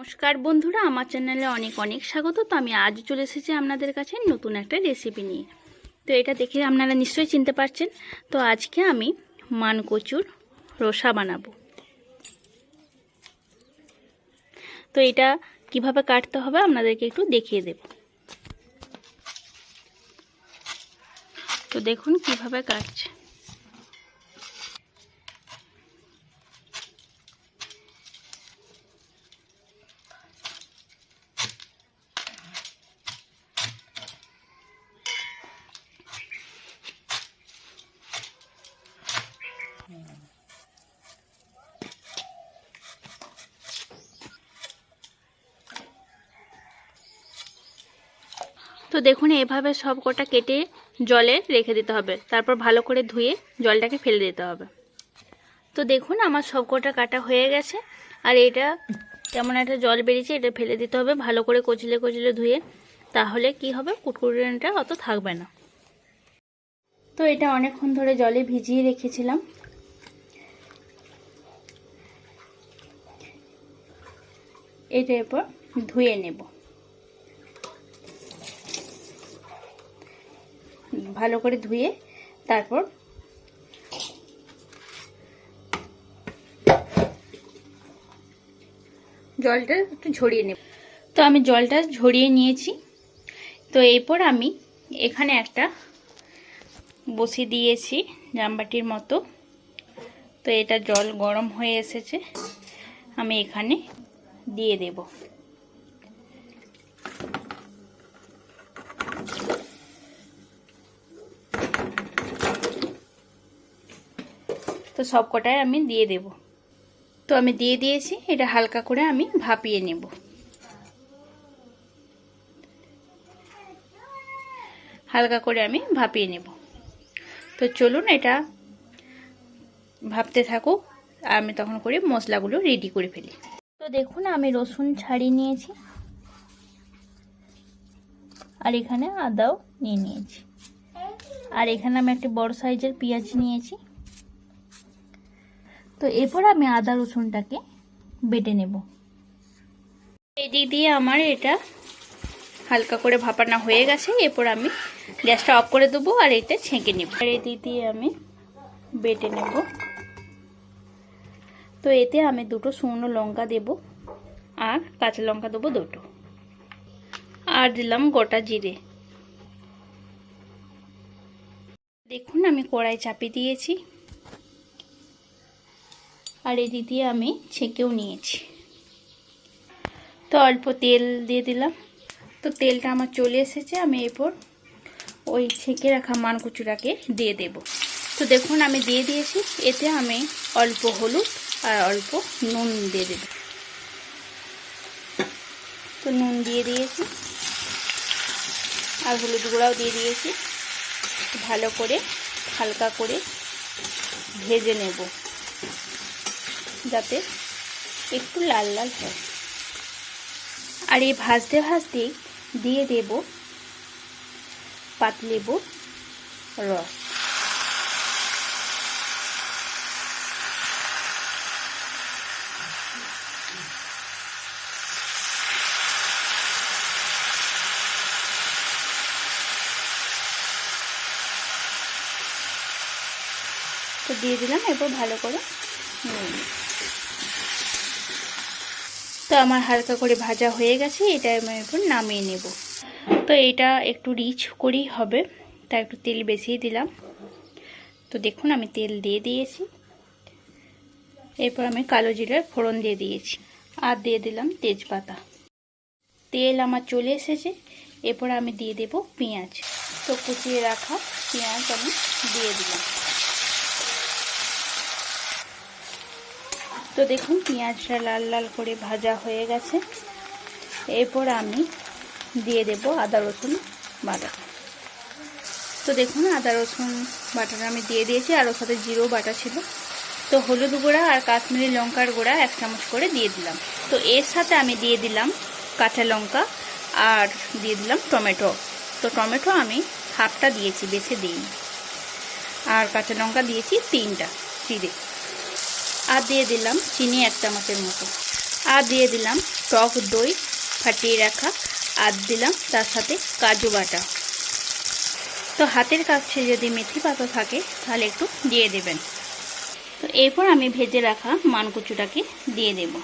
নমস্কার বন্ধুরা, আমার চ্যানেলে অনেক অনেক স্বাগত। তো আমি আজ চলে এসেছি আপনাদের কাছে নতুন একটা রেসিপি নিয়ে। তো এটা দেখে আপনারা নিশ্চয়ই চিনতে পারছেন। তো আজকে আমি মানকচুর রসা বানাবো। তো এটা কিভাবে কাটতে হবে আপনাদেরকে একটু দেখিয়ে দেব। তো দেখুন কিভাবে কাটছে। তো দেখুন এভাবে সব কটা কেটে জলে রেখে দিতে হবে, তারপর ভালো করে ধুয়ে জলটাকে ফেলে দিতে হবে। তো দেখুন আমার সব কটা কাটা হয়ে গেছে, আর এটা কেমন একটা জল বেরিয়েছে, এটা ফেলে দিতে হবে ভালো করে কচলে কচলে ধুয়ে, তাহলে কি হবে কুটকুটানিটা অত থাকবে না। তো এটা অনেকক্ষণ ধরে জলে ভিজিয়ে রেখেছিলাম। এটা এরপর ধুয়ে নেব, ভালো করে ধুয়ে তারপর জলটা একটু ঝরিয়ে নেব। তো আমি জলটা ঝরিয়ে নিয়েছি। তো এরপর আমি এখানে একটা বসিয়ে দিয়েছি জামবাটির মতো। তো এটা জল গরম হয়ে এসেছে, আমি এখানে দিয়ে দেব। তো সব কটাই আমি দিয়ে দেব। তো আমি দিয়ে দিয়েছি, এটা হালকা করে আমি ভাপিয়ে নেব। হালকা করে আমি ভাপিয়ে নেব। তো চলুন এটা ভাপতে থাকুক, আর আমি তখন করে মশলাগুলো রেডি করে ফেলি। তো দেখুন আমি রসুন ছাড়িয়ে নিয়েছি, আর এখানে আদাও নিয়ে নিয়েছি, আর এখানে আমি একটা বড় সাইজের পেঁয়াজ নিয়েছি। তো এরপর আমি আদা রসুনটাকে বেটে নেব। এই দিক দিয়ে আমার এটা হালকা করে ভাপানো হয়ে গেছে। এরপর আমি গ্যাসটা অফ করে দেবো আর এটা ছেঁকে নেব। আর এই দিক দিয়ে আমি বেটে নেব। তো এতে আমি দুটো শুকনো লঙ্কা দেব, আর কাঁচা লঙ্কা দেবো দুটো, আর দিলাম গোটা জিরে। দেখুন আমি কড়াই চাপিয়ে দিয়েছি, আর এই দিক দিয়ে আমি ছেঁকেও নিয়েছি। তো অল্প তেল দিয়ে দিলাম। তো তেলটা আমার চলে এসেছে, আমি এরপর ওই ছেঁকে রাখা মানকচুটাকে দিয়ে দেব। তো দেখুন আমি দিয়ে দিয়েছি। এতে আমি অল্প হলুদ আর অল্প নুন দিয়ে দেব। তো নুন দিয়ে দিয়েছি, আর হলুদ গুঁড়াও দিয়ে দিয়েছি। ভালো করে হালকা করে ভেজে নেব, যাতে একটু লাল লাল হয়। আর এই ভাজতে ভাজতে দিয়ে দেব পাতিলেবুর রস। তো দিয়ে দিলাম, এরপর ভালো করে তো আমার হালকা করে ভাজা হয়ে গেছে। এটা আমি এরপর নামিয়ে নেব। তো এটা একটু রিচ করেই হবে, তাই একটু তেল বেশিই দিলাম। তো দেখুন আমি তেল দিয়ে দিয়েছি। এরপর আমি কালো জিরার ফোড়ন দিয়ে দিয়েছি, আর দিয়ে দিলাম তেজপাতা। তেল আমার চলে এসেছে। এরপর আমি দিয়ে দেব পেঁয়াজ। তো কুচিয়ে রাখা পেঁয়াজ আমি দিয়ে দিলাম। তো দেখুন পেঁয়াজটা লাল লাল করে ভাজা হয়ে গেছে। এরপর আমি দিয়ে দেব আদা রসুন বাটা। তো দেখুন আদা রসুন বাটাটা আমি দিয়ে দিয়েছি, আর ওর সাথে জিরেও বাটা ছিল। তো হলুদ গুঁড়া আর কাশ্মীরি লঙ্কার গুঁড়া 1 চামচ করে দিয়ে দিলাম। তো এর সাথে আমি দিয়ে দিলাম কাঁচা লঙ্কা, আর দিয়ে দিলাম টমেটো। তো টমেটো আমি হাফটা দিয়েছি, বেশি দিইনি। আর কাঁচা লঙ্কা দিয়েছি 3টা চিড়ে, আর দিয়ে দিলাম চিনি 1 চামচের মতো। আর দিয়ে দিলাম টক দই ফাটিয়ে রাখা, আর দিলাম তার সাথে কাজু বাটা। তো হাতের কাছে যদি মেথি পাতা থাকে তাহলে একটু দিয়ে দেবেন। তো এরপর আমি ভেজে রাখা মানকচুটাকে দিয়ে দেব।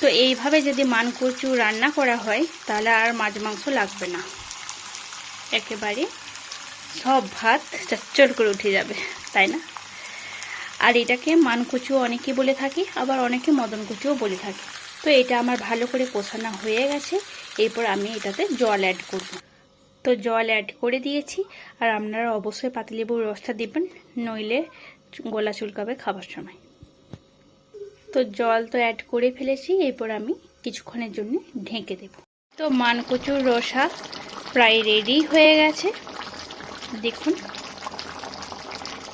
তো এইভাবে যদি মানকচু রান্না করা হয় তাহলে আর মাছ মাংস লাগবে না, একেবারে সব ভাত চচ্চর করে উঠে যাবে, তাই না? আর এটাকে মানকচু অনেকে বলে থাকে, আবার অনেকে মদন কচুও বলে থাকে। তো এটা আমার ভালো করে কষানো হয়ে গেছে। এরপর আমি এটাতে জল অ্যাড করব। তো জল অ্যাড করে দিয়েছি। আর আপনারা অবশ্যই পাতিলেবুর রসটা দিবেন, নইলে গলা চুলকাবে খাবার সময়। তো জল তো অ্যাড করে ফেলেছি, এরপর আমি কিছুক্ষণের জন্য ঢেকে দেব। তো মানকচুর রসা প্রায় রেডি হয়ে গেছে, দেখুন।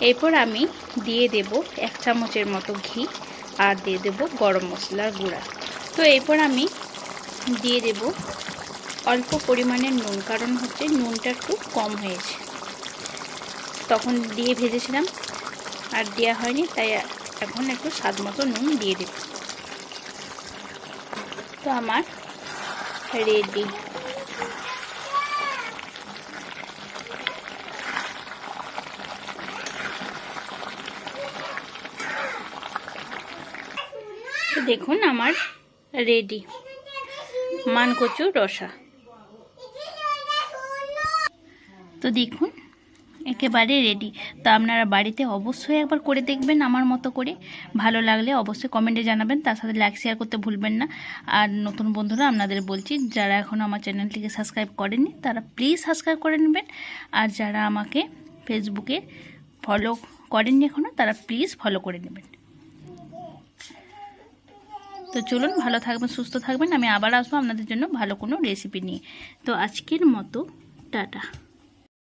এরপর আমি দিয়ে দেব 1 চামচের মতো ঘি, আর দিয়ে দেব গরম মশলার গুঁড়া। তো এরপর আমি দিয়ে দেব অল্প পরিমাণের নুন, কারণ হচ্ছে নুনটা একটু কম হয়েছে, তখন দিয়ে ভেজেছিলাম আর দেওয়া হয়নি, তাই এখন একটু স্বাদ মতো নুন দিয়ে দেব। তো আমার রেডি। তো দেখুন আমার রেডি মানকচুর রসা। তো দেখুন একেবারে রেডি। তো আপনারা বাড়িতে অবশ্যই একবার করে দেখবেন আমার মতো করে। ভালো লাগলে অবশ্যই কমেন্টে জানাবেন, তার সাথে লাইক শেয়ার করতে ভুলবেন না। আর নতুন বন্ধুরা আপনাদের বলছি, যারা এখনও আমার চ্যানেলটিকে সাবস্ক্রাইব করেননি তারা প্লিজ সাবস্ক্রাইব করে নেবেন। আর যারা আমাকে ফেসবুকে ফলো করেননি এখনও, তারা প্লিজ ফলো করে নেবেন। তো চলুন, ভালো থাকবেন, সুস্থ থাকবেন। আমি আবার আসবো আপনাদের জন্য ভালো কোনো রেসিপি নিয়ে। তো আজকের মতো টাটা।